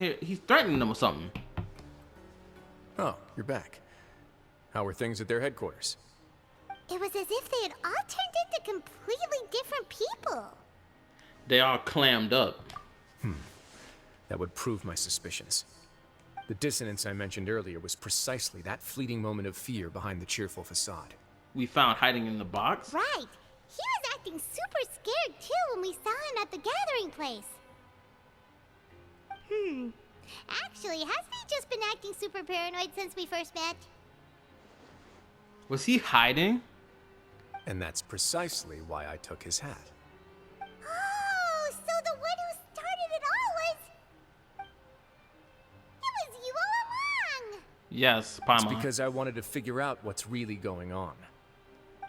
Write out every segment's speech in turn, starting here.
He's threatening them or something. Oh, you're back. How were things at their headquarters? It was as if they had all turned into completely different people. They all clammed up. That would prove my suspicions. The dissonance I mentioned earlier was precisely that fleeting moment of fear behind the cheerful facade. We found hiding in the box. Right. He was acting super scared too when we saw him at the gathering place. Actually, hasn't he just been acting super paranoid since we first met? Was he hiding? And that's precisely why I took his hat. Oh, so the one who started it all was... It was you all along! Yes, It's Paimon. because I wanted to figure out what's really going on.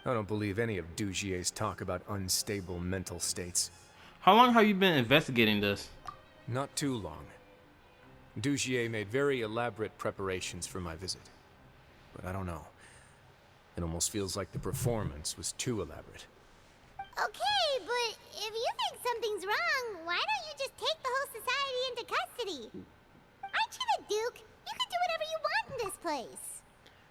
I don't believe any of Dugier's talk about unstable mental states. How long have you been investigating this? Not too long. Dugier made very elaborate preparations for my visit. But I don't know. It almost feels like the performance was too elaborate. Okay, but if you think something's wrong, why don't you just take the whole society into custody? Aren't you the Duke? You can do whatever you want in this place.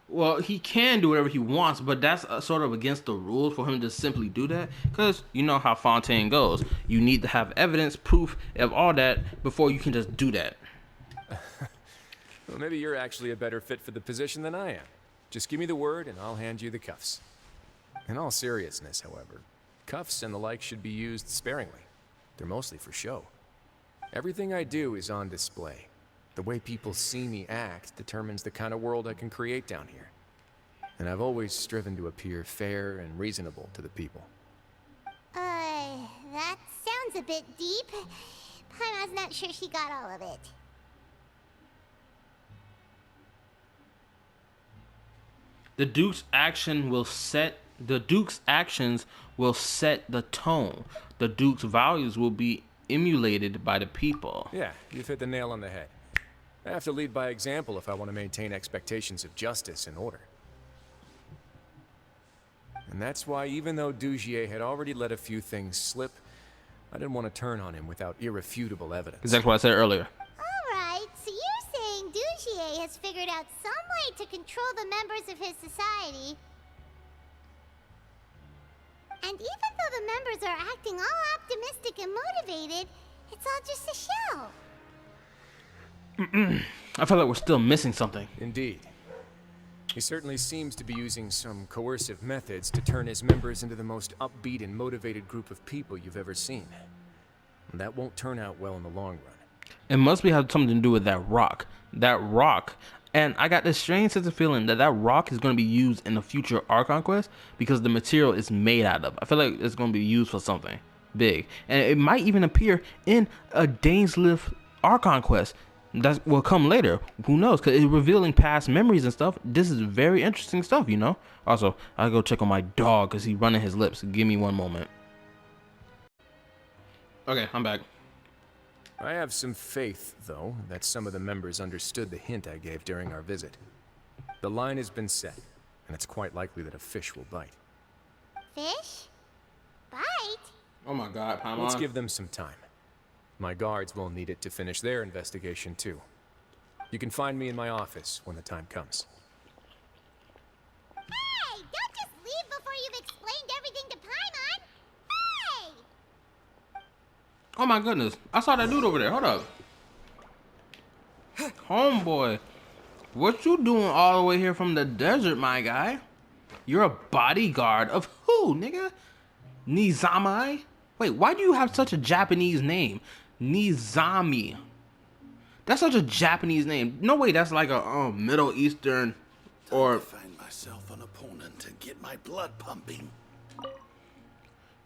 Well, he can do whatever he wants, but that's sort of against the rules for him to simply do that. Because you know how Fontaine goes. You need to have evidence, proof of all that before you can just do that. Well, maybe you're actually a better fit for the position than I am. Just give me the word and I'll hand you the cuffs. In all seriousness, however, cuffs and the like should be used sparingly. They're mostly for show. Everything I do is on display. The way people see me act determines the kind of world I can create down here. And I've always striven to appear fair and reasonable to the people. That sounds a bit deep. Paimon's not sure she got all of it. The Duke's actions will set the tone. The Duke's values will be emulated by the people. Yeah, you've hit the nail on the head. I have to lead by example if I want to maintain expectations of justice and order. And that's why, even though Dugier had already let a few things slip, I didn't want to turn on him without irrefutable evidence. Exactly what I said earlier. Alright, so you're saying Dugier has figured out some way to control the members of his society. And even though the members are acting all optimistic and motivated, it's all just a shell. I feel like we're still missing something. Indeed. He certainly seems to be using some coercive methods to turn his members into the most upbeat and motivated group of people you've ever seen. And that won't turn out well in the long run. It must be have something to do with that rock. That rock. And I got this strange sense of feeling that that rock is going to be used in a future Archon quest because the material it's made out of. I feel like it's going to be used for something big. And it might even appear in a Dainsleif Archon quest. That will come later. Who knows? Because it's revealing past memories and stuff. This is very interesting stuff, you know? Also, I'll go check on my dog because he's running his lips. Give me one moment. Okay, I'm back. I have some faith, though, that some of the members understood the hint I gave during our visit. The line has been set, and it's quite likely that a fish will bite. Fish? Bite? Oh my god, Paimon. Let's give them some time. My guards will need it to finish their investigation, too. You can find me in my office when the time comes. Hey! Don't just leave before you've explained everything to Paimon! Hey! Oh my goodness. I saw that dude over there. Hold up. Homeboy. What you doing all the way here from the desert, my guy? You're a bodyguard of who, nigga? Nizami? Wait, why do you have such a Japanese name? Nizami. That's such a Japanese name. No way, that's like a Middle Eastern or... Find myself an opponent to get my blood pumping.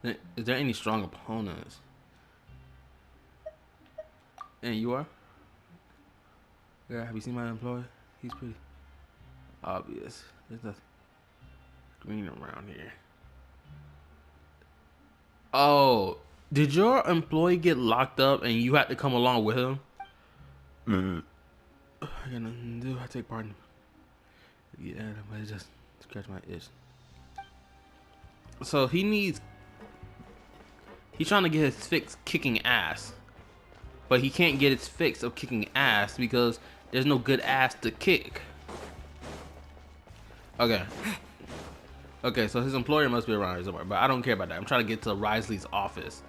Is there any strong opponents? And you are? Yeah, have you seen my employee? He's pretty obvious. There's nothing green around here. Oh, did your employee get locked up and you had to come along with him? I got nothing to do. I take part in. Yeah, but just scratch my itch. So he's trying to get his fix kicking ass. but he can't get his fix of kicking ass because there's no good ass to kick. Okay. Okay, so his employer must be around here somewhere, but I don't care about that. I'm trying to get to Wriothesley's office.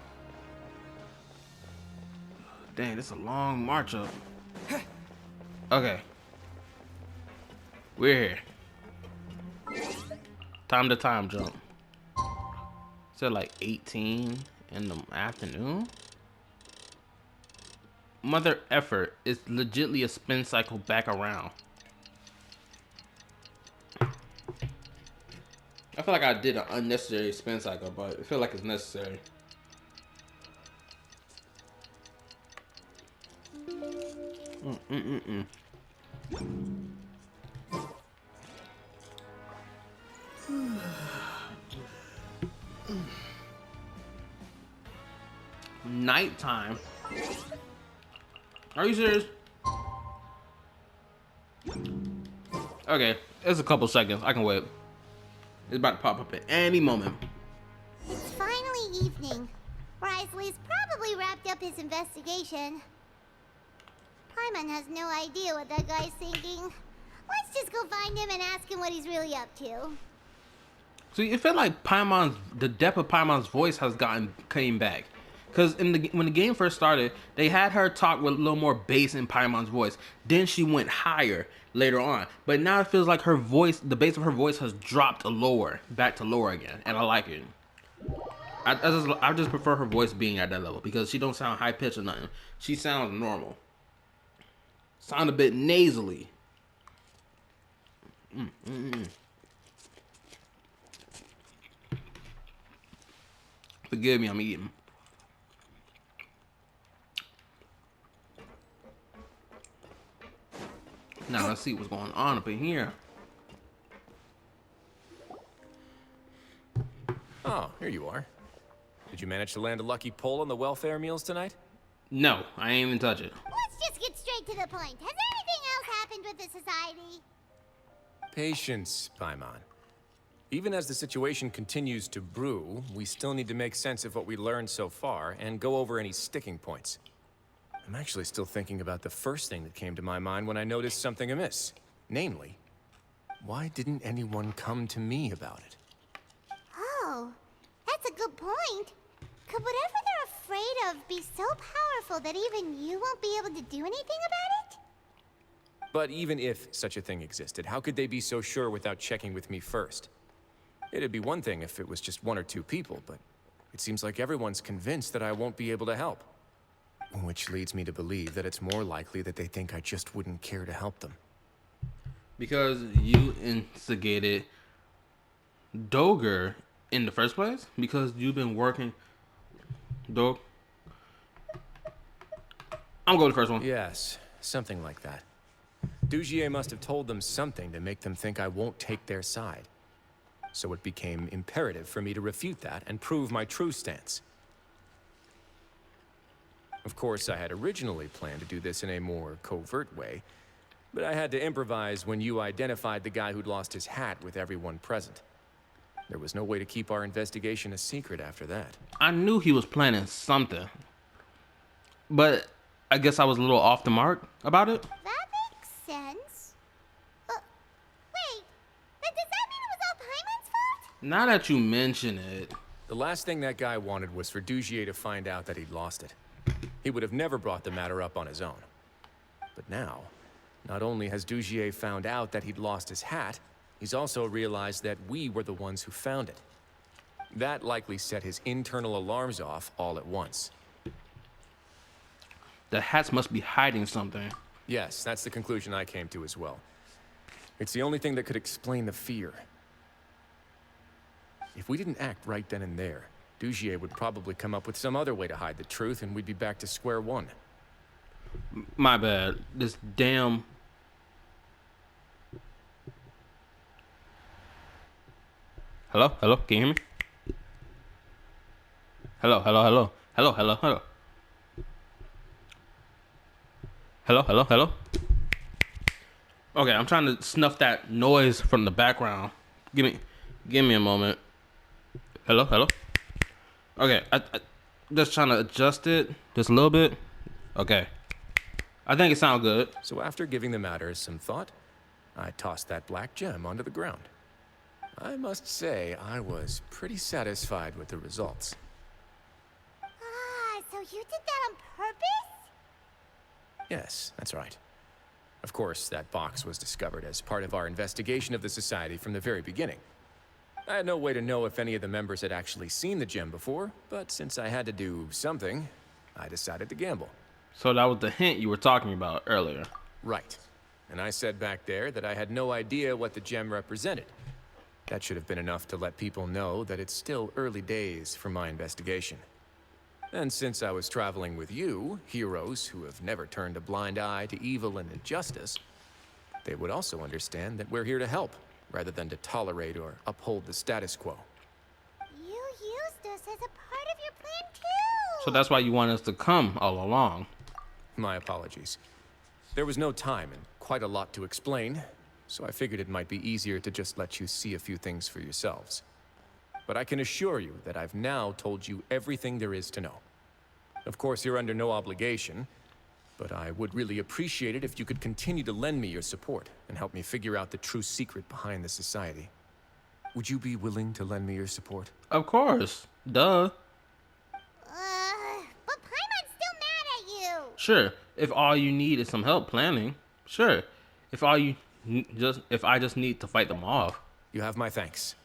Dang, this is a long march up. Okay. We're here. Time to time jump. So like 18 in the afternoon? Mother effort is legitly a spin cycle back around. I feel like I did an unnecessary spin cycle, but I feel like it's necessary. Nighttime. Are you serious? Okay, it's a couple seconds. I can wait. It's about to pop up at any moment. It's finally evening. Wriothesley's probably wrapped up his investigation. Paimon has no idea what that guy's thinking. Let's just go find him and ask him what he's really up to. See, it felt like the depth of Paimon's voice came back. Because when the game first started, they had her talk with a little more bass in Paimon's voice. Then she went higher later on. But now it feels like her voice, the bass of her voice has dropped back to lower again. And I like it. I just prefer her voice being at that level because she don't sound high pitched or nothing. She sounds normal. Sound a bit nasally. Forgive me, I'm eating. Now let's see what's going on up in here. Oh, here you are. Did you manage to land a lucky pull on the welfare meals tonight? No, I ain't even touch it. Let's just get straight to the point. Has anything else happened with the society? Patience, Paimon. Even as the situation continues to brew, we still need to make sense of what we learned so far and go over any sticking points. I'm actually still thinking about the first thing that came to my mind when I noticed something amiss. Namely, why didn't anyone come to me about it? Oh, that's a good point. Could whatever they're afraid of be so powerful that even you won't be able to do anything about it? But even if such a thing existed, how could they be so sure without checking with me first? It'd be one thing if it was just one or two people, but it seems like everyone's convinced that I won't be able to help. Which leads me to believe that it's more likely that they think I just wouldn't care to help them. Because you instigated Doger in the first place? Because you've been working... Dog? I'm going to the first one. Yes, something like that. Dugier must have told them something to make them think I won't take their side. So it became imperative for me to refute that and prove my true stance. Of course, I had originally planned to do this in a more covert way, but I had to improvise when you identified the guy who'd lost his hat with everyone present. There was no way to keep our investigation a secret after that. I knew he was planning something. But I guess I was a little off the mark about it. That makes sense. Wait, but does that mean it was all Paimon's fault? Now that you mention it. The last thing that guy wanted was for Dugier to find out that he'd lost it. He would have never brought the matter up on his own. But now, not only has Dugier found out that he'd lost his hat, he's also realized that we were the ones who found it. That likely set his internal alarms off all at once. The hats must be hiding something. Yes, that's the conclusion I came to as well. It's the only thing that could explain the fear. If we didn't act right then and there, Dugier would probably come up with some other way to hide the truth, and we'd be back to square one. My bad. This damn... Hello? Hello? Can you hear me? Hello? Hello? Hello? Hello? Hello? Hello? Hello? Hello? Hello? Okay, I'm trying to snuff that noise from the background. Give me a moment. Hello? Hello? Okay, I just trying to adjust it just a little bit. Okay. I think it sounds good. So after giving the matter some thought, I tossed that black gem onto the ground. I must say, I was pretty satisfied with the results. Ah, so you did that on purpose? Yes, that's right. Of course, that box was discovered as part of our investigation of the Society from the very beginning. I had no way to know if any of the members had actually seen the gem before, but since I had to do something, I decided to gamble. So that was the hint you were talking about earlier. Right. And I said back there that I had no idea what the gem represented. That should have been enough to let people know that it's still early days for my investigation. And since I was traveling with you, heroes who have never turned a blind eye to evil and injustice, they would also understand that we're here to help, rather than to tolerate or uphold the status quo. You used us as a part of your plan too! So that's why you want us to come all along. My apologies. There was no time and quite a lot to explain, so I figured it might be easier to just let you see a few things for yourselves. But I can assure you that I've now told you everything there is to know. Of course, you're under no obligation, but I would really appreciate it if you could continue to lend me your support and help me figure out the true secret behind the Society. Would you be willing to lend me your support? Of course. Duh. But Paimon's still mad at you! Sure. If all you need is some help planning. Sure. If I just need to fight them off. You have my thanks.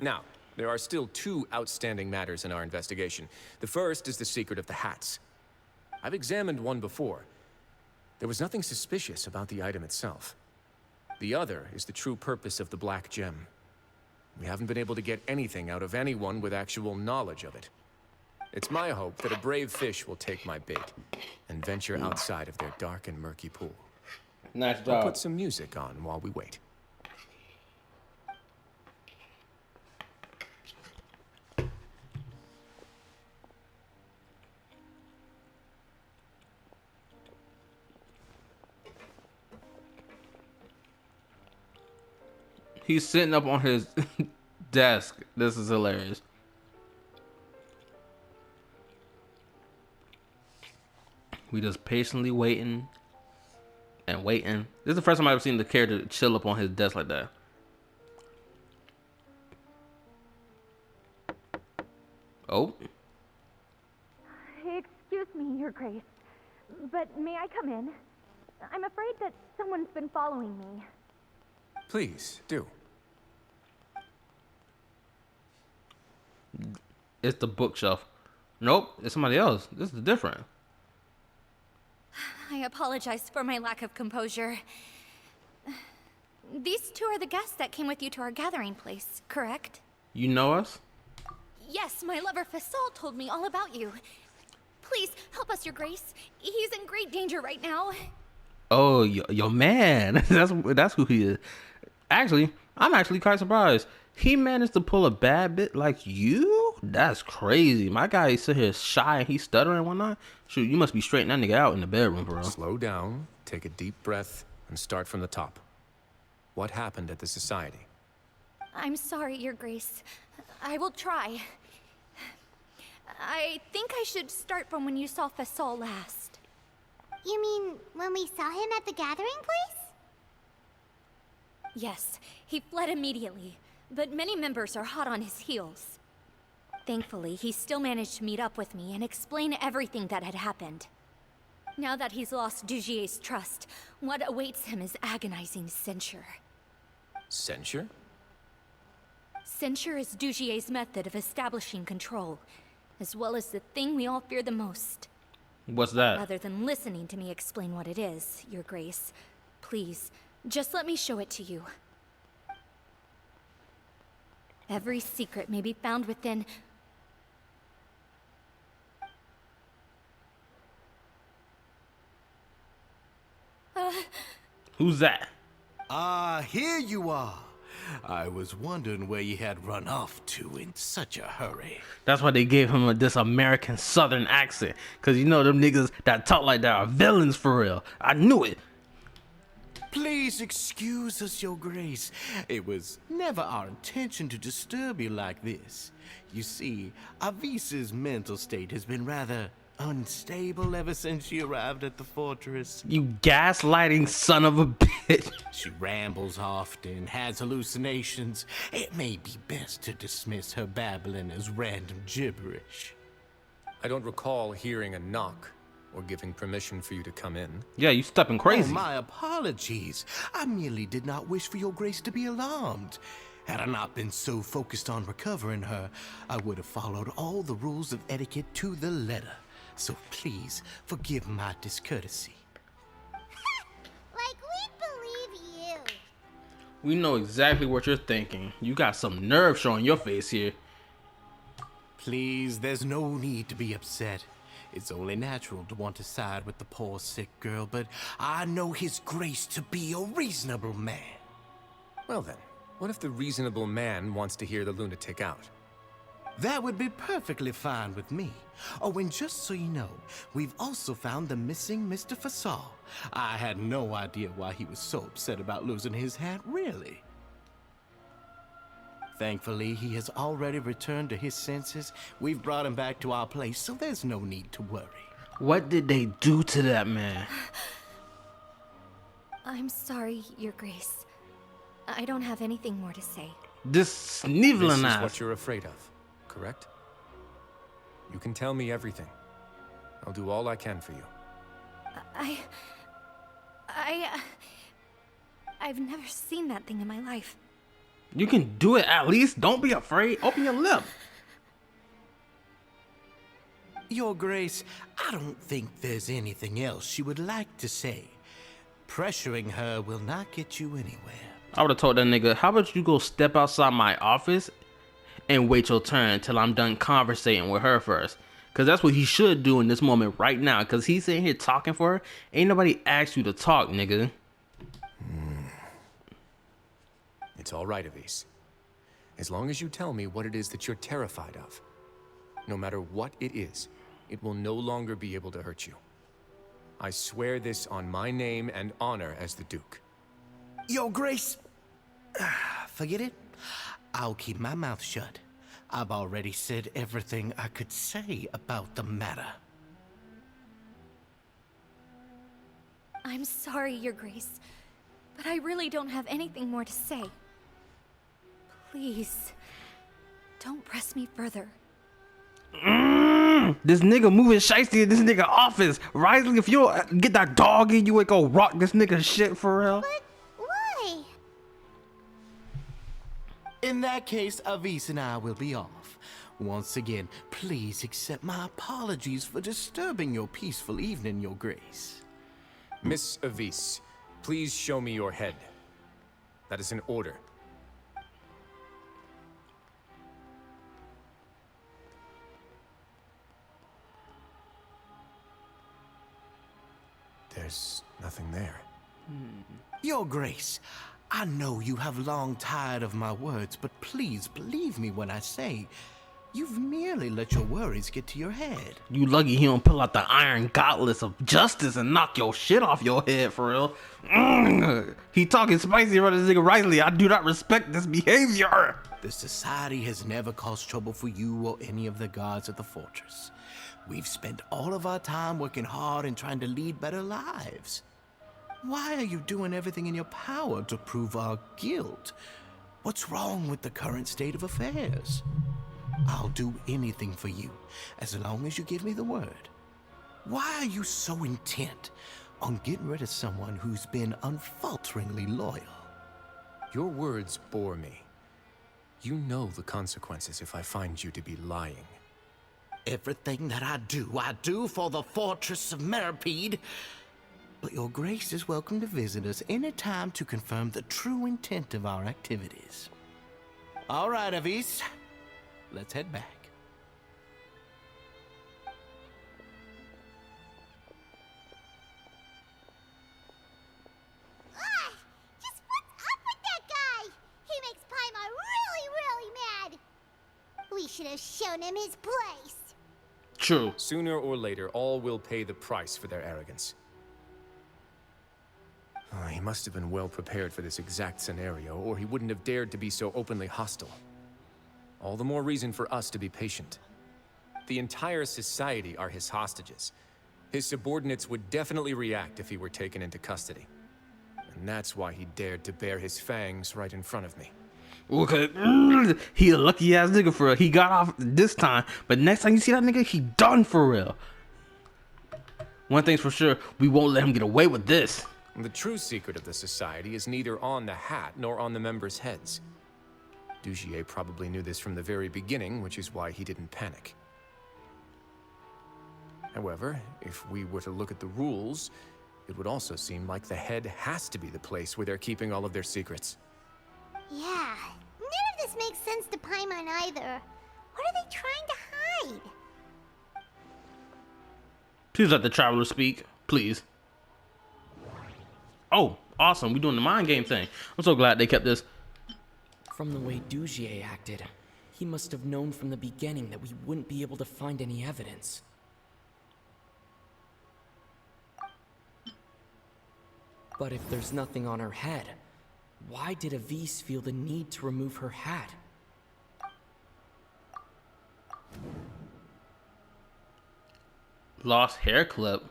Now, there are still two outstanding matters in our investigation. The first is the secret of the hats. I've examined one before. There was nothing suspicious about the item itself. The other is the true purpose of the black gem. We haven't been able to get anything out of anyone with actual knowledge of it. It's my hope that a brave fish will take my bait and venture outside of their dark and murky pool. Nice I'll job. put some music on while we wait. He's sitting up on his desk. This is hilarious. We just patiently waiting and waiting. This is the first time I've ever seen the character chill up on his desk like that. Oh. Excuse me, Your Grace, but may I come in? I'm afraid that someone's been following me. Please, do. It's the bookshelf. Nope, it's somebody else. This is different. I apologize for my lack of composure. These two are the guests that came with you to our gathering place, correct? You know us? Yes, my lover Fasol told me all about you. Please, help us, Your Grace. He's in great danger right now. Oh, your man. That's who he is. Actually, I'm actually quite surprised. He managed to pull a bad bit like you? That's crazy. My guy is sitting here shy and he's stuttering and whatnot. Shoot, you must be straightening that nigga out in the bedroom, bro. Slow down, take a deep breath, and start from the top. What happened at the Society? I'm sorry, Your Grace. I will try. I think I should start from when you saw Fasol last. You mean when we saw him at the gathering place? Yes, he fled immediately, but many members are hot on his heels. Thankfully, he still managed to meet up with me and explain everything that had happened. Now that he's lost Dugier's trust, what awaits him is agonizing censure. Censure? Censure is Dugier's method of establishing control, as well as the thing we all fear the most. What's that? Rather than listening to me explain what it is, Your Grace, please, just let me show it to you. Every secret may be found within... Who's that? Ah, here you are. I was wondering where you had run off to in such a hurry. That's why they gave him this American Southern accent. Because you know them niggas that talk like that are villains for real. I knew it. Please excuse us, Your Grace. It was never our intention to disturb you like this. You see, Avisa's mental state has been rather unstable ever since she arrived at the fortress. You gaslighting son of a bitch. She rambles often, has hallucinations. It may be best to dismiss her babbling as random gibberish. I don't recall hearing a knock or giving permission for you to come in. Yeah, you stepping crazy. Oh, my apologies. I merely did not wish for your grace to be alarmed. Had I not been so focused on recovering her, I would have followed all the rules of etiquette to the letter. So please, forgive my discourtesy. Like we believe you. We know exactly what you're thinking. You got some nerve showing your face here. Please, there's no need to be upset. It's only natural to want to side with the poor sick girl, but I know his grace to be a reasonable man. Well then, what if the reasonable man wants to hear the lunatic out? That would be perfectly fine with me. Oh, and just so you know, we've also found the missing Mr. Fasal. I had no idea why he was so upset about losing his hat, really. Thankfully, he has already returned to his senses. We've brought him back to our place, so there's no need to worry. What did they do to that man? I'm sorry, Your Grace. I don't have anything more to say. This sniveling This is ass. what you're afraid of, correct? You can tell me everything. I'll do all I can for you. I've never seen that thing in my life. You can do it at least. Don't be afraid. Open your lip. Your Grace, I don't think there's anything else she would like to say. Pressuring her will not get you anywhere. I would have told that nigga, how about you go step outside my office and wait your turn till I'm done conversating with her first. Because that's what he should do in this moment right now. Because he's sitting here talking for her. Ain't nobody asked you to talk, nigga. It's all right, Avis. As long as you tell me what it is that you're terrified of. No matter what it is, it will no longer be able to hurt you. I swear this on my name and honor as the Duke. Your Grace, forget it. I'll keep my mouth shut. I've already said everything I could say about the matter. I'm sorry, Your Grace, but I really don't have anything more to say. Please, don't press me further. This nigga moving shiesty in this nigga office. Wriothesley, if you don't get that dog in you, ain't go rock this nigga shit for real. But why? In that case, Avis and I will be off. Once again, please accept my apologies for disturbing your peaceful evening, Your Grace. Miss Avis, please show me your head. That is an order. There's nothing there. Your Grace, I know you have long tired of my words, but please believe me when I say you've merely let your worries get to your head. You lucky he don't pull out the iron gauntlets of justice and knock your shit off your head for real. He talking spicy about this nigga Wriothesley. I do not respect this behavior. The society has never caused trouble for you or any of the guards at the fortress. We've spent all of our time working hard and trying to lead better lives. Why are you doing everything in your power to prove our guilt? What's wrong with the current state of affairs? I'll do anything for you, as long as you give me the word. Why are you so intent on getting rid of someone who's been unfalteringly loyal? Your words bore me. You know the consequences if I find you to be lying. Everything that I do for the Fortress of Meripede. But Your Grace is welcome to visit us any time to confirm the true intent of our activities. All right, Avis. Let's head back. Just what's up with that guy? He makes Paimon really, really mad. We should have shown him his place. True. Sooner or later, all will pay the price for their arrogance. Oh, he must have been well prepared for this exact scenario, or he wouldn't have dared to be so openly hostile. All the more reason for us to be patient. The entire society are his hostages. His subordinates would definitely react if he were taken into custody. And that's why he dared to bare his fangs right in front of me. Okay, he a lucky ass nigga for real. He got off this time, but next time you see that nigga, he done for real. One thing's for sure, we won't let him get away with this. The true secret of the society is neither on the hat nor on the members' heads. Dugier probably knew this from the very beginning, which is why he didn't panic. However, if we were to look at the rules, it would also seem like the head has to be the place where they're keeping all of their secrets. Yeah, none of this makes sense to Paimon either. What are they trying to hide? Please let the traveler speak, please. Oh, awesome, we doing the mind game thing. I'm so glad they kept this. From the way Dugier acted, he must have known from the beginning that we wouldn't be able to find any evidence. But if there's nothing on her head, why did Avise feel the need to remove her hat? Lost hair clip.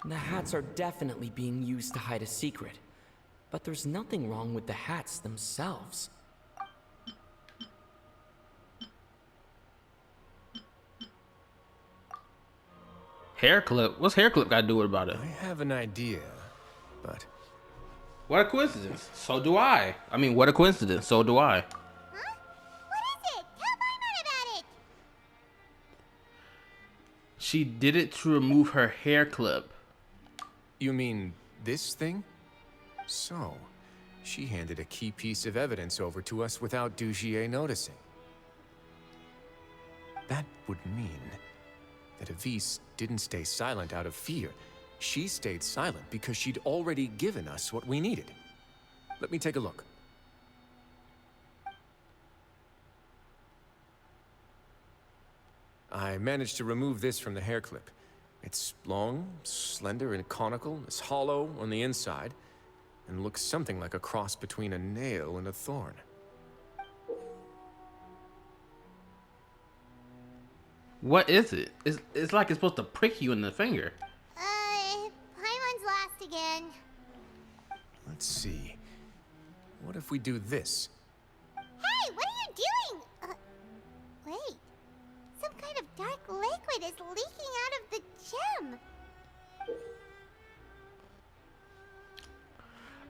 The hats are definitely being used to hide a secret, but there's nothing wrong with the hats themselves. Hair clip? What's hair clip got to do with about it? I have an idea, but... What a coincidence. So do I. I mean, what a coincidence. So do I. Huh? What is it? Tell Paimon about it! She did it to remove her hair clip. You mean this thing? So, she handed a key piece of evidence over to us without Dugier noticing. That would mean that Avise didn't stay silent out of fear. She stayed silent because she'd already given us what we needed. Let me take a look. I managed to remove this from the hair clip. It's long, slender, and conical. It's hollow on the inside, and looks something like a cross between a nail and a thorn. What is it? It's like it's supposed to prick you in the finger. Paimon's lost again. Let's see. What if we do this? Hey, what are you doing? Wait. Some kind of dark liquid is leaking out of the gem.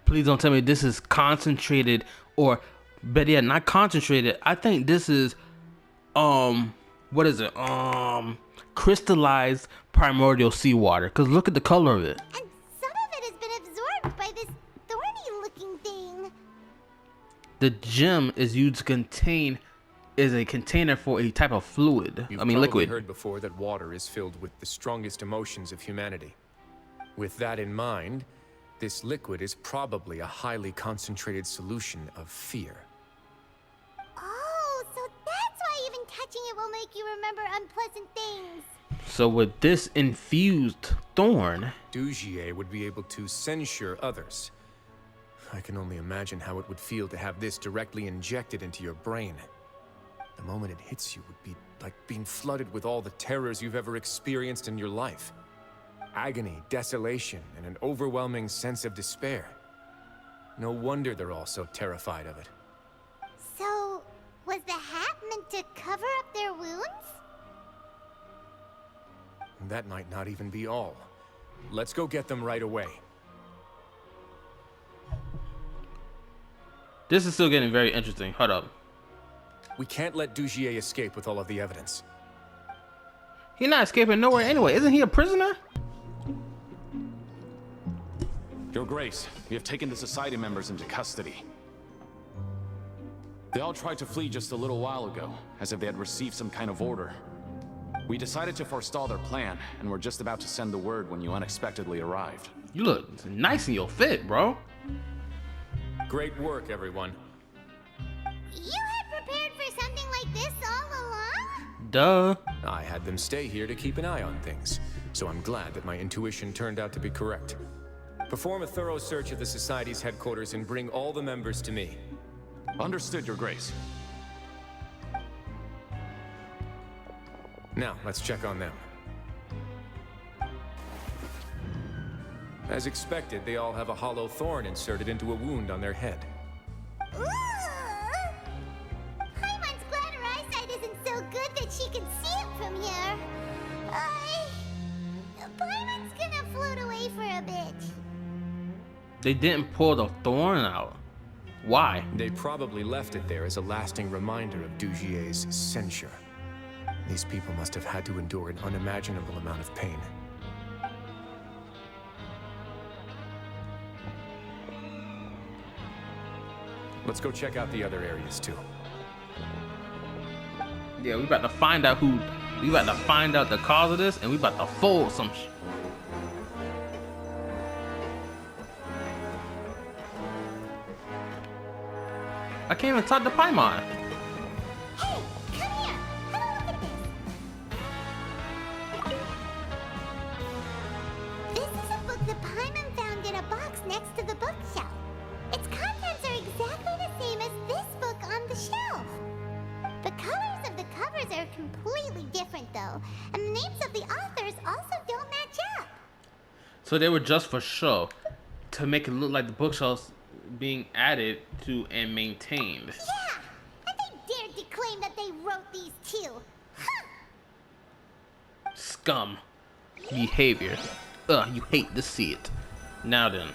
Please don't tell me this is concentrated, or better yet, not concentrated. I think this is, what is it? Crystallized primordial seawater. Cause look at the color of it. And some of it has been absorbed by this thorny-looking thing. The gem is used to contain, is a container for a type of fluid. You've I mean, probably liquid. heard before that water is filled with the strongest emotions of humanity. With that in mind, this liquid is probably a highly concentrated solution of fear. Oh, so that's why even touching it will make you remember unpleasant things. So with this infused thorn, Dugier would be able to censure others. I can only imagine how it would feel to have this directly injected into your brain. The moment it hits you would be like being flooded with all the terrors you've ever experienced in your life. Agony, desolation, and an overwhelming sense of despair. No wonder they're all so terrified of it. So, was the hat meant to cover up their wounds? That might not even be all. Let's go get them right away. this is still getting very interesting. Hold up. We can't let Dugier escape with all of the evidence. He's not escaping nowhere anyway. Isn't he a prisoner? Your Grace, we have taken the Society members into custody. They all tried to flee just a little while ago, as if they had received some kind of order. We decided to forestall their plan, and were just about to send the word when you unexpectedly arrived. You look nice in your fit, bro. Great work, everyone. You had prepared for something like this all along? Duh. I had them stay here to keep an eye on things, so I'm glad that my intuition turned out to be correct. Perform a thorough search of the Society's headquarters and bring all the members to me. Understood, Your Grace. Now, let's check on them. As expected, they all have a hollow thorn inserted into a wound on their head. Ooh! Paimon's glad her eyesight isn't so good that she can see it from here. Paimon's gonna float away for a bit. They didn't pull the thorn out. Why? They probably left it there as a lasting reminder of Dugier's censure. These people must have had to endure an unimaginable amount of pain. Let's go check out the other areas too. Yeah, we about to find out who. We about to find out the cause of this, and we about to fold some. I can't even talk to Paimon. Hey, come here. Have a look at this. This is a book that Paimon found in a box next to the bookshelf. Its contents are exactly the same as this book on the shelf. The colors of the covers are completely different, though, and the names of the authors also don't match up. So they were just for show, to make it look like the bookshelves being added to and maintained. Yeah, and they dared to claim that they wrote these too. Huh. Scum behavior. Ugh, you hate to see it. Now then.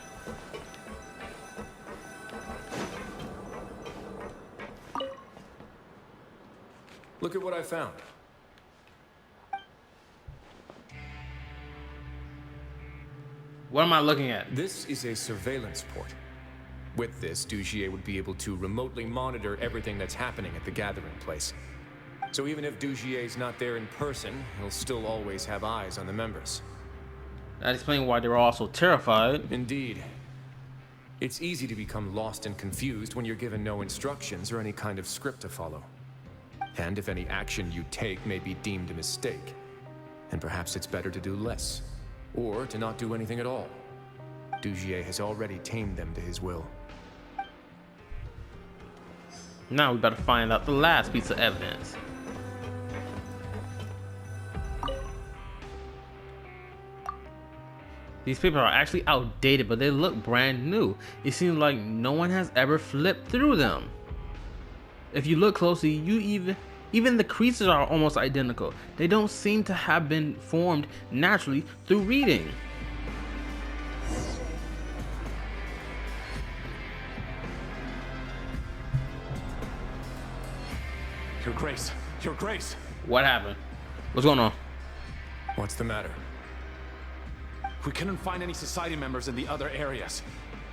Look at what I found. What am I looking at? This is a surveillance port. With this, Dugier would be able to remotely monitor everything that's happening at the gathering place. So even if Dugier's not there in person, he'll still always have eyes on the members. That explains why they were all so terrified. Indeed. It's easy to become lost and confused when you're given no instructions or any kind of script to follow. And if any action you take may be deemed a mistake, and perhaps it's better to do less, or to not do anything at all. Dugier has already tamed them to his will. Now we better find out the last piece of evidence. These papers are actually outdated, but they look brand new. It seems like no one has ever flipped through them. If you look closely, even the creases are almost identical. They don't seem to have been formed naturally through reading. Your Grace, Your Grace. What happened? What's going on? What's the matter? We couldn't find any society members in the other areas.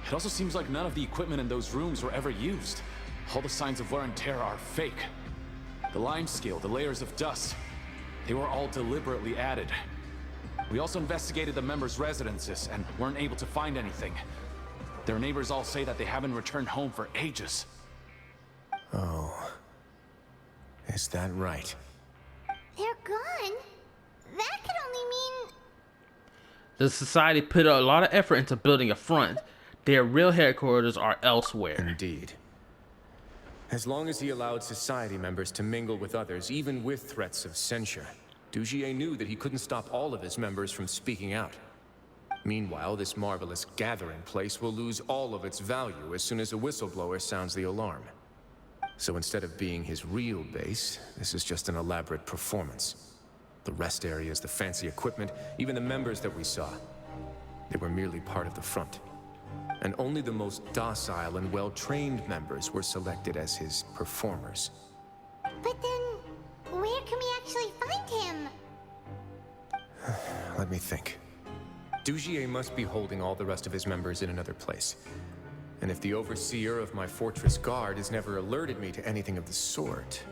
It also seems like none of the equipment in those rooms were ever used. All the signs of wear and tear are fake. The lime scale, the layers of dust, they were all deliberately added. We also investigated the members' residences and weren't able to find anything. Their neighbors all say that they haven't returned home for ages. Oh. Is that right? They're gone? That could only mean... The society put a lot of effort into building a front. Their real headquarters are elsewhere. Indeed. As long as he allowed society members to mingle with others, even with threats of censure, Dugier knew that he couldn't stop all of his members from speaking out. Meanwhile, this marvelous gathering place will lose all of its value as soon as a whistleblower sounds the alarm. So instead of being his real base, this is just an elaborate performance. The rest areas, the fancy equipment, even the members that we saw, they were merely part of the front. And only the most docile and well-trained members were selected as his performers. But then, where can we actually find him? Let me think. Dugier must be holding all the rest of his members in another place. And if the overseer of my fortress guard has never alerted me to anything of the sort,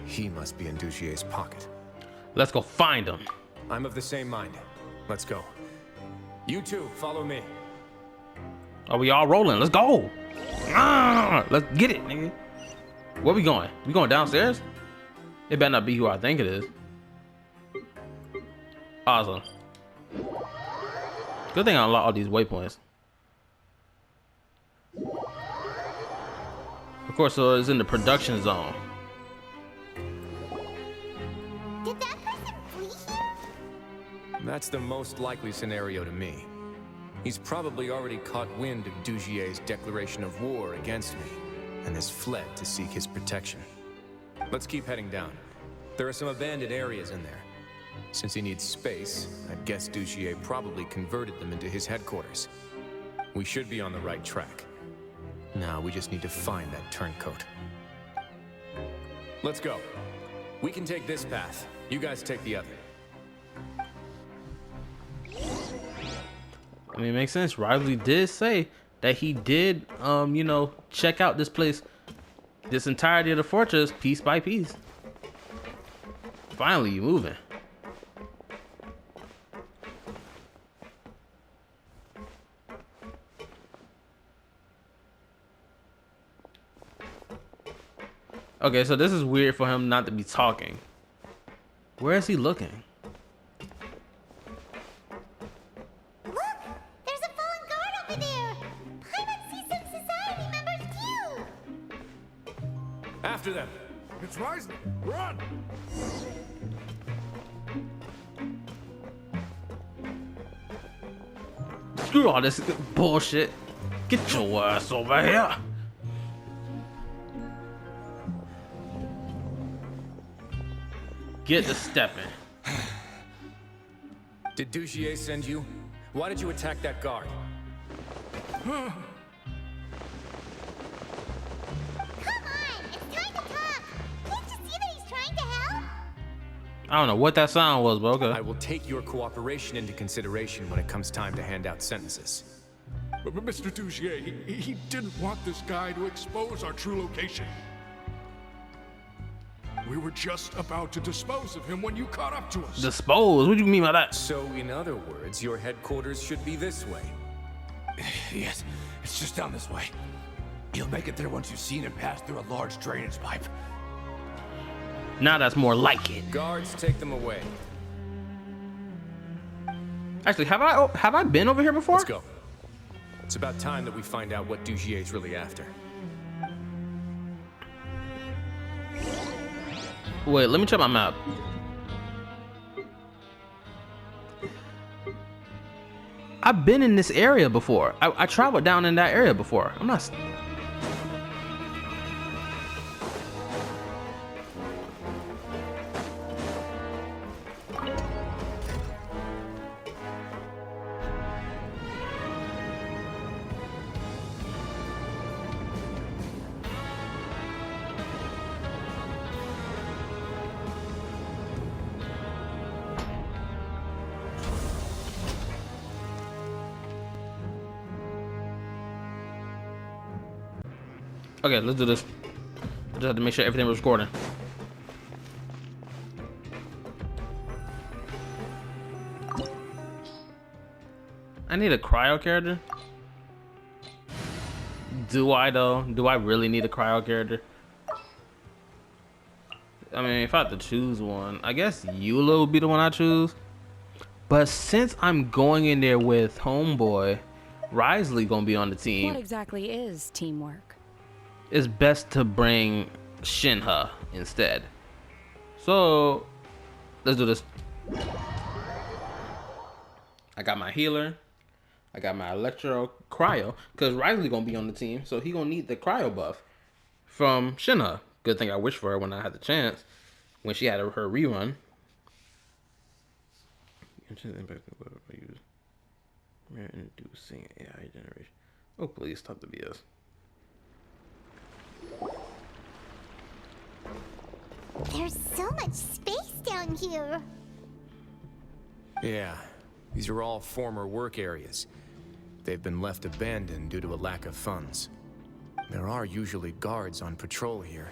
he must be in Dugier's pocket. Let's go find him. I'm of the same mind. Let's go. You two, follow me. Are we all rolling? Let's go. Let's get it, nigga. Where we going? We going downstairs? It better not be who I think it is. Awesome. Good thing I unlocked all these waypoints. Of course, so it's in the production zone. Did that That's the most likely scenario to me. He's probably already caught wind of Dugier's declaration of war against me, and has fled to seek his protection. Let's keep heading down. There are some abandoned areas in there. Since he needs space, I'd guess Dugier probably converted them into his headquarters. We should be on the right track. Now we just need to find that turncoat. Let's go. We can take this path. You guys take the other. I mean, it makes sense. Wriothesley did say that he did, you know, check out this place, this entirety of the fortress, piece by piece. Finally, you moving. Okay, so this is weird for him not to be talking. Where is he looking? Look! There's a fallen guard over there! Paimon sees some society members too! After them! It's Wriothesley! Run! Screw all this bullshit. Get your ass over here. Get to stepping. Did Dugier send you? Why did you attack that guard? Come on! It's time to talk! Can't you see that he's trying to help? I don't know what that sound was, but okay. I will take your cooperation into consideration when it comes time to hand out sentences. But Mr. Dugier, he didn't want this guy to expose our true location. We were just about to dispose of him when you caught up to us. Dispose? What do you mean by that? So, in other words, your headquarters should be this way. Yes, it's just down this way. You'll make it there once you've seen him pass through a large drainage pipe. Now that's more like it. Guards, take them away. Actually, have I been over here before? Let's go. It's about time that we find out what Dugier's really after. Wait, let me check my map. I've been in this area before. I traveled down in that area before. I'm not. Okay, let's do this. I just have to make sure everything was recording. I need a cryo character. Do I though? Do I really need a cryo character? I mean, if I have to choose one, I guess Eula would be the one I choose. But since I'm going in there with Homeboy, Wriothesley gonna be on the team. What exactly is teamwork? It's best to bring Shinha instead. So let's do this. I got my healer. I got my electro cryo, because Wriothesley gonna be on the team, so he gonna need the cryo buff from Shinha. Good thing I wished for her when I had the chance, when she had her rerun. We're introducing AI generation. Oh please stop the BS. There's so much space down here. Yeah, these are all former work areas. They've been left abandoned due to a lack of funds. There are usually guards on patrol here.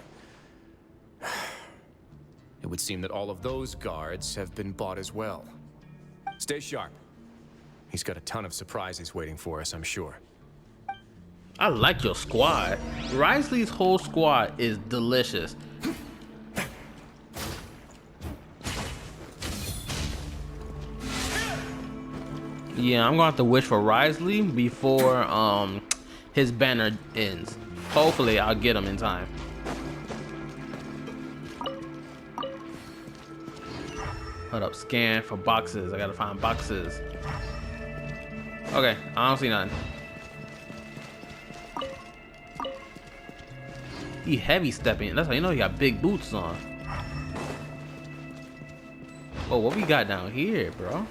It would seem that all of those guards have been bought as well. Stay sharp. He's got a ton of surprises waiting for us, I'm sure. I like your squad. Wriothesley's whole squad is delicious. Yeah, I'm gonna have to wish for Wriothesley before his banner ends. Hopefully I'll get him in time. Hold up, scan for boxes. I gotta find boxes. Okay, I don't see nothing. He heavy stepping. That's how you know he got big boots on. Oh, what we got down here, bro?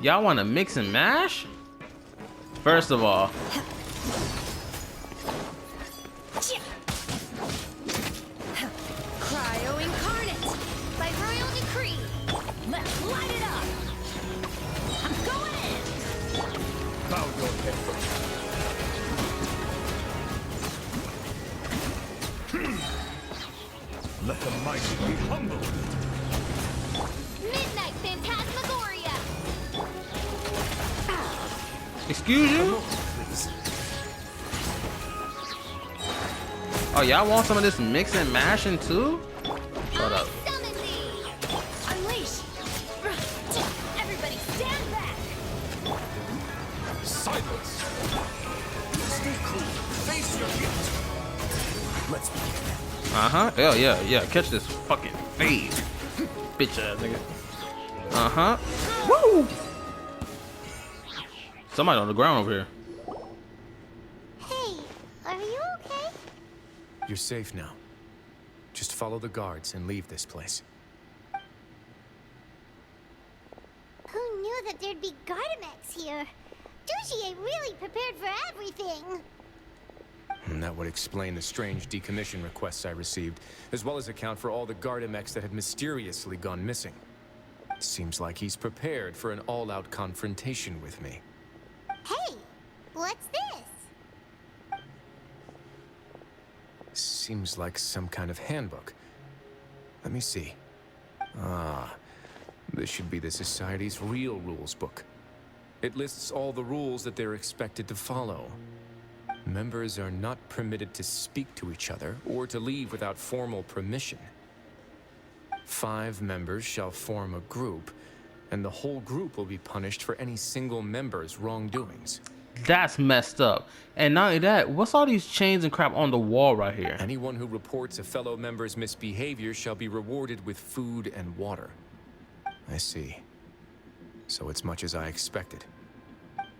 Y'all want to mix and mash? First of all, Cryo Incarnate by royal decree. Let's light it up. I'm going in. Bow your head. Let the mighty be humbled. Midnight Phantasmagoria. excuse you? Oh, y'all want some of this mix and mashing too? Hold up. Summon thee. Unleash. Everybody stand back. Silence. Stay cool. Face your guilt. Let's begin. Uh-huh. Yeah, yeah, yeah. Catch this fucking fade. Bitch ass nigga. Uh-huh. Woo! Somebody on the ground over here. Hey, are you okay? You're safe now. Just follow the guards and leave this place. Who knew that there'd be Gardamex here? Douchier really prepared for everything. And that would explain the strange decommission requests I received, as well as account for all the Gardamex that had mysteriously gone missing. Seems like he's prepared for an all-out confrontation with me. Hey, what's this? Seems like some kind of handbook. Let me see. Ah, this should be the Society's real rules book. It lists all the rules that they're expected to follow. Members are not permitted to speak to each other or to leave without formal permission. 5 members shall form a group, and the whole group will be punished for any single member's wrongdoings. That's messed up. And not only that, what's all these chains and crap on the wall right here? Anyone who reports a fellow member's misbehavior shall be rewarded with food and water. I see. So it's much as I expected.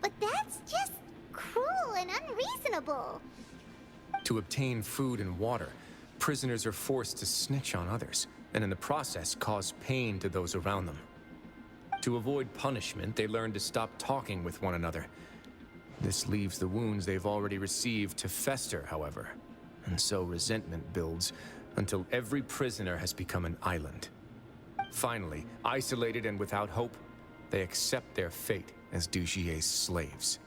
But that's just cruel and unreasonable. To obtain food and water, prisoners are forced to snitch on others, and in the process cause pain to those around them. To avoid punishment, they learn to stop talking with one another. This leaves the wounds they've already received to fester, however, and so resentment builds until every prisoner has become an island. Finally, isolated and without hope, they accept their fate as Dougier's slaves.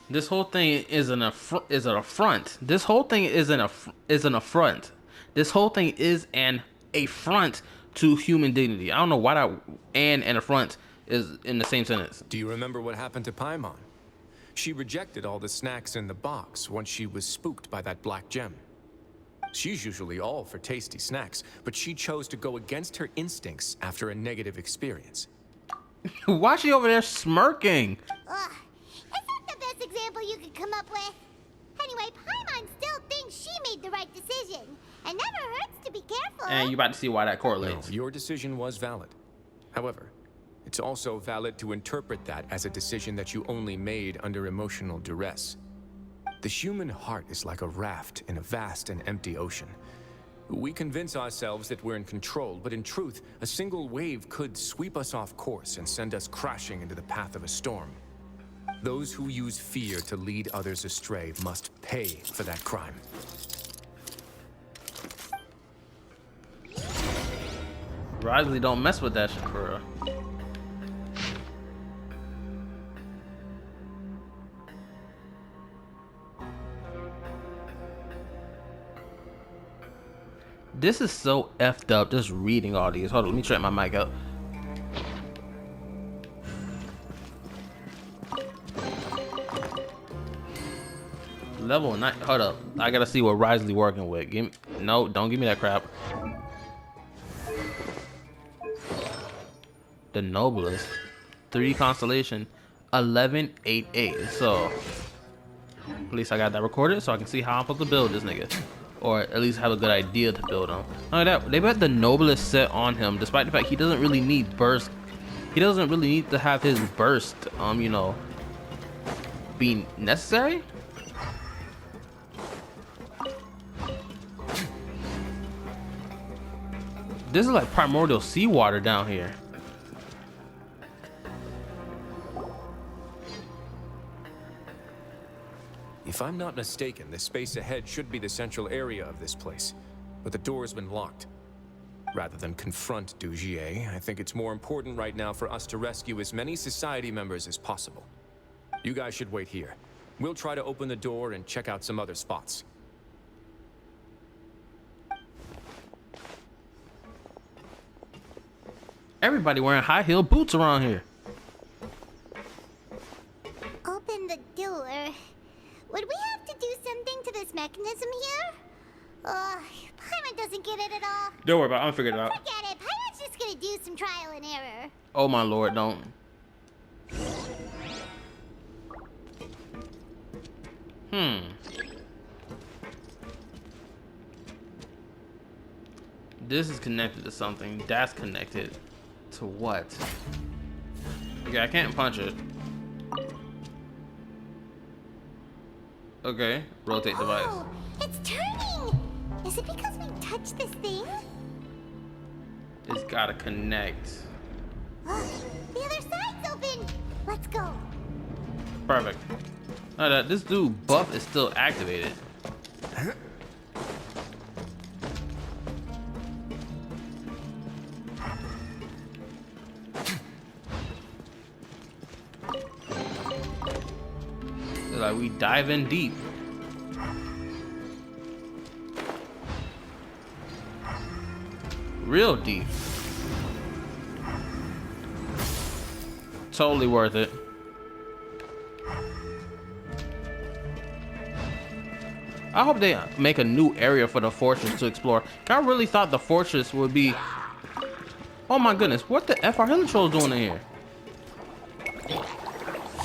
This whole thing is an affront. This whole thing is an affront. This whole thing is an affront to human dignity. I don't know why that and an affront is in the same sentence. Do you remember what happened to Paimon? She rejected all the snacks in the box once she was spooked by that black gem. She's usually all for tasty snacks, but she chose to go against her instincts after a negative experience. Why is she over there smirking? Ugh, is that the best example you could come up with? Anyway, Paimon still thinks she made the right decision. And never hurts to be careful. And you about to see why that correlates. No, your decision was valid. However, it's also valid to interpret that as a decision that you only made under emotional duress. The human heart is like a raft in a vast and empty ocean. We convince ourselves that we're in control, but in truth, a single wave could sweep us off course and send us crashing into the path of a storm. Those who use fear to lead others astray must pay for that crime. Wriothesley don't mess with that shit for real. This is so effed up just reading all these. Hold on, let me try my mic up. Level 9. Hold up. I gotta see what Wriothesley working with. Give me, no, don't give me that crap. The Noblest. 3 constellation. 1188. So at least I got that recorded so I can see how I'm supposed to build this nigga. or at least have a good idea to build them. Not only that, they put the noblest set on him, despite the fact he doesn't really need burst. He doesn't really need to have his burst, you know, be necessary. This is like primordial seawater down here. If I'm not mistaken, the space ahead should be the central area of this place, but the door has been locked. Rather than confront Dugier, I think it's more important right now for us to rescue as many society members as possible. You guys should wait here. We'll try to open the door and check out some other spots. Everybody wearing high heel boots around here. Open the door. Would we have to do something to this mechanism here? Paimon doesn't get it at all. Don't worry about it. I'm gonna figure it out. Forget it. Paimon's just gonna do some trial and error. Oh my lord, don't. This is connected to something. That's connected to what? Okay, I can't punch it. Okay, rotate device. Oh, it's turning! Is it because we touched this thing? It's gotta connect. The other side's open! Let's go. Perfect. Now this dude buff is still activated. It's like we dive in deep. Real deep. Totally worth it. I hope they make a new area for the fortress to explore. I really thought the fortress would be... Oh my goodness, what the F are Hilichurls doing in here?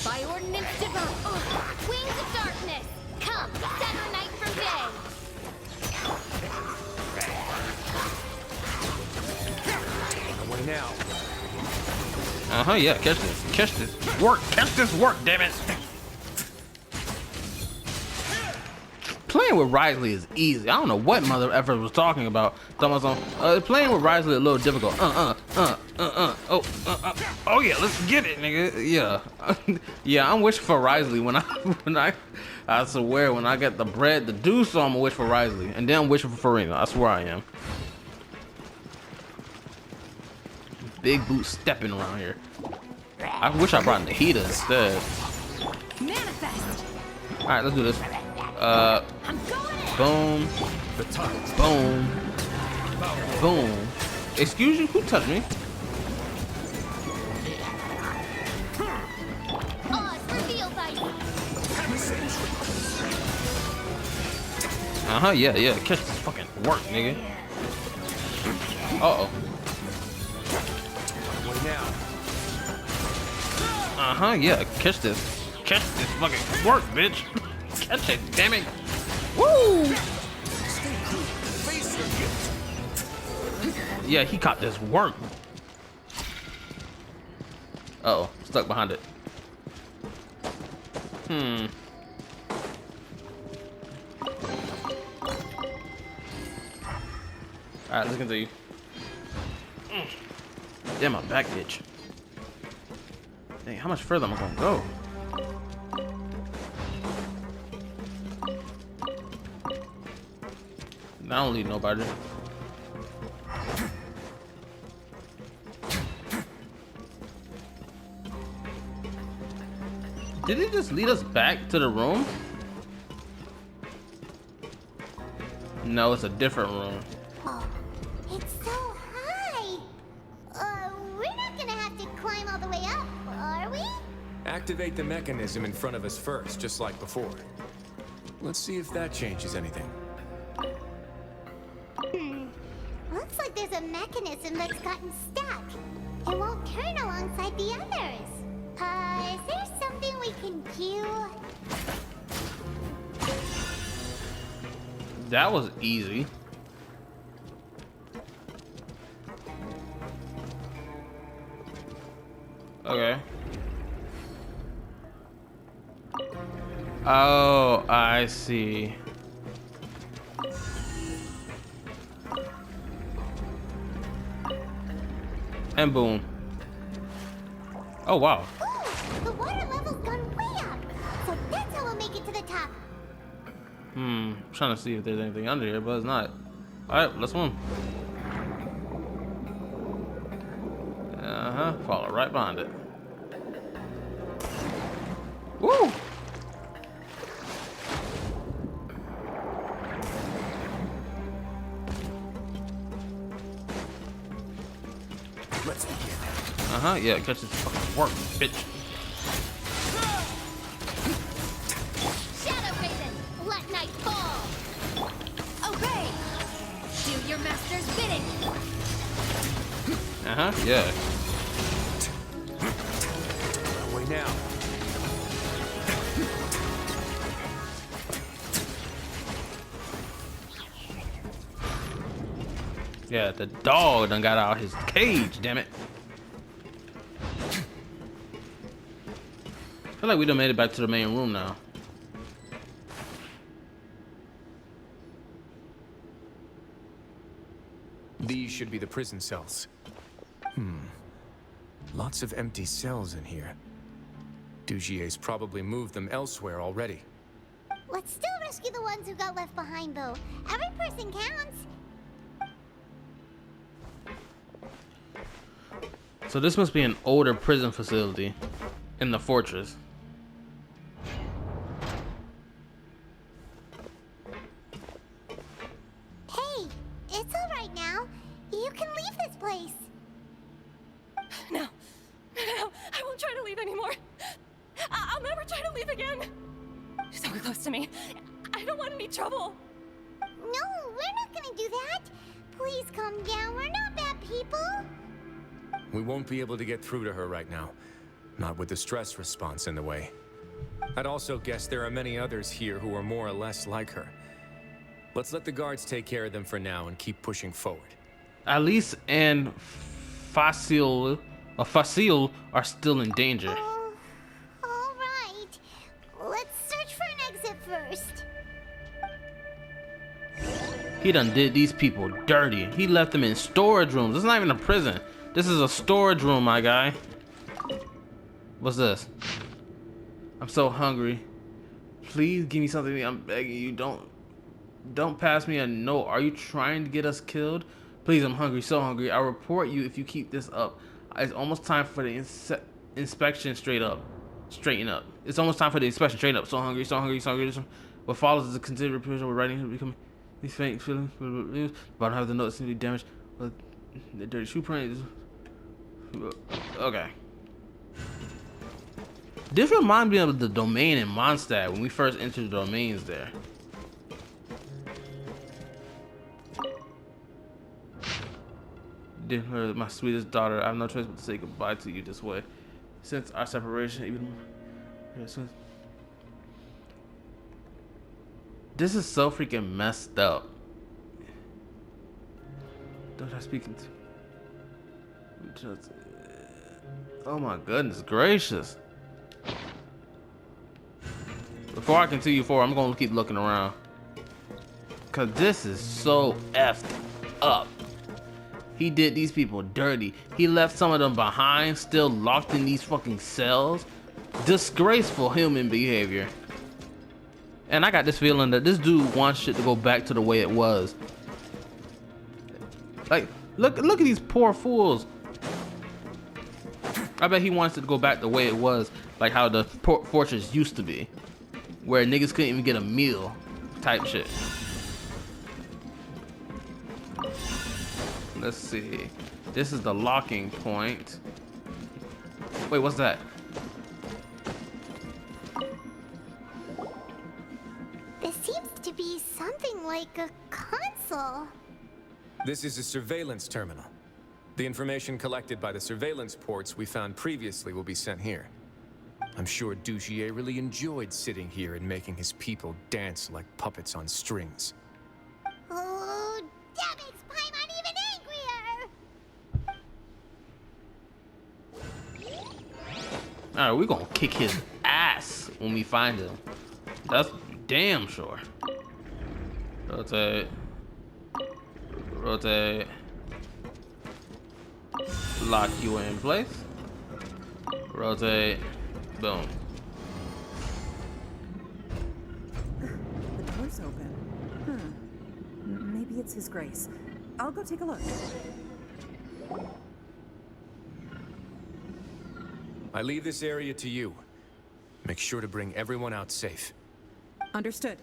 By ordinance divine. Oh, wings of darkness. Come, sever night from day. Away now. Uh-huh, yeah, catch this. Catch this. Work. Catch this work, damn it. Playing with Wriothesley is easy. I don't know what mother effort was talking about. Playing with Wriothesley a little difficult. Oh yeah, let's get it, nigga. Yeah. Yeah, I'm wishing for Wriothesley I swear, when I get the bread to do so, I'm gonna wish for Wriothesley. And then I'm wishing for Farina. I swear I am. Big boot stepping around here. I wish I brought Nahida instead. Manifest. Alright, let's do this. Boom. Boom. Boom. Excuse you? Who touched me? Uh-huh, yeah. Catch this fucking work, nigga. Uh-oh. Uh-huh, yeah. Catch this fucking work, bitch. Catch it, damn it. Woo! Yeah, he caught this work. Uh-oh, stuck behind it. Alright, let's continue. Damn, my back itch. Dang, how much further am I gonna go? I don't lead nobody. Did it just lead us back to the room? No, it's a different room. Oh, it's so high. We're not gonna have to climb all the way up, are we? Activate the mechanism in front of us first, just like before. Let's see if that changes anything. Looks like there's a mechanism that's gotten stuck. It won't turn alongside the others. Is there something we can do? That was easy. Okay. Oh, I see. And boom. Oh, wow. Ooh, the water level's gone way up. So that's how we'll make it to the top. I'm trying to see if there's anything under here, but it's not. Alright, let's swim. Follow right behind it. Woo! Let's begin. Yeah, catch this fucking work, bitch. Shadow Raven, let night fall. Obey. Do your master's bidding. Yeah. Away now. Yeah, the dog done got out his cage, damn it. I feel like we done made it back to the main room now. These should be the prison cells. Lots of empty cells in here. Dugier's probably moved them elsewhere already. Let's still rescue the ones who got left behind, though. Every person counts. So this must be an older prison facility in the fortress. Hey, it's all right now. You can leave this place. No, I won't try to leave anymore. I'll never try to leave again. So close to me. I don't want any trouble. No, we're not gonna do that. Please calm down. We're not bad people. We won't be able to get through to her right now. Not with the stress response in the way. I'd also guess there are many others here who are more or less like her. Let's let the guards take care of them for now and keep pushing forward. Alice and Facile are still in danger. All right. Let's search for an exit first. He done did these people dirty. He left them in storage rooms. This is not even a prison. This is a storage room, my guy. What's this? I'm so hungry. Please give me something to eat. I'm begging you. Don't pass me a note. Are you trying to get us killed? Please, I'm hungry, so hungry. I'll report you if you keep this up. It's almost time for the inspection straighten up. It's almost time for the inspection straight up. So hungry, so hungry, so hungry. What follows is a considered reputation with writing becoming these faint feelings, but I have the note seem to be damaged. But the dirty shoe print is okay. This reminds me of the domain in Mondstadt when we first entered the domains there. Dear my sweetest daughter, I have no choice but to say goodbye to you this way. Since our separation, even this is so freaking messed up. Don't I speak to? Oh my goodness gracious! Before I continue forward, I'm gonna keep looking around, cause this is so effed up. He did these people dirty. He left some of them behind, still locked in these fucking cells. Disgraceful human behavior. And I got this feeling that this dude wants shit to go back to the way it was. Like, look at these poor fools. I bet he wants it to go back the way it was, like how the fortress used to be, where niggas couldn't even get a meal, type shit. Let's see. This is the locking point. Wait, what's that? This seems to be something like a console. This is a surveillance terminal. The information collected by the surveillance ports we found previously will be sent here. I'm sure Dugier really enjoyed sitting here and making his people dance like puppets on strings. Alright, we're gonna kick his ass when we find him. That's damn sure. Rotate. Rotate. Lock you in place. Rotate. Boom. The door's open. Maybe it's His Grace. I'll go take a look. I leave this area to you. Make sure to bring everyone out safe. Understood.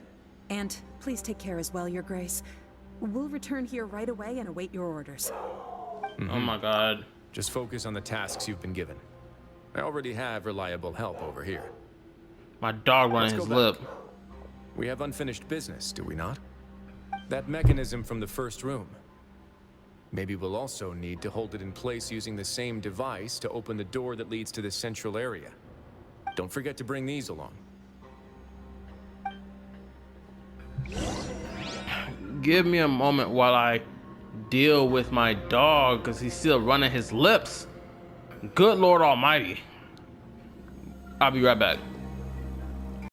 And please take care as well, Your Grace. We'll return here right away and await your orders. Oh my god. Just focus on the tasks you've been given. I already have reliable help over here. My dog running his lip. We have unfinished business, do we not? That mechanism from the first room. Maybe we'll also need to hold it in place using the same device to open the door that leads to the central area. Don't forget to bring these along. Give me a moment while I deal with my dog because he's still running his lips. Good Lord Almighty. I'll be right back.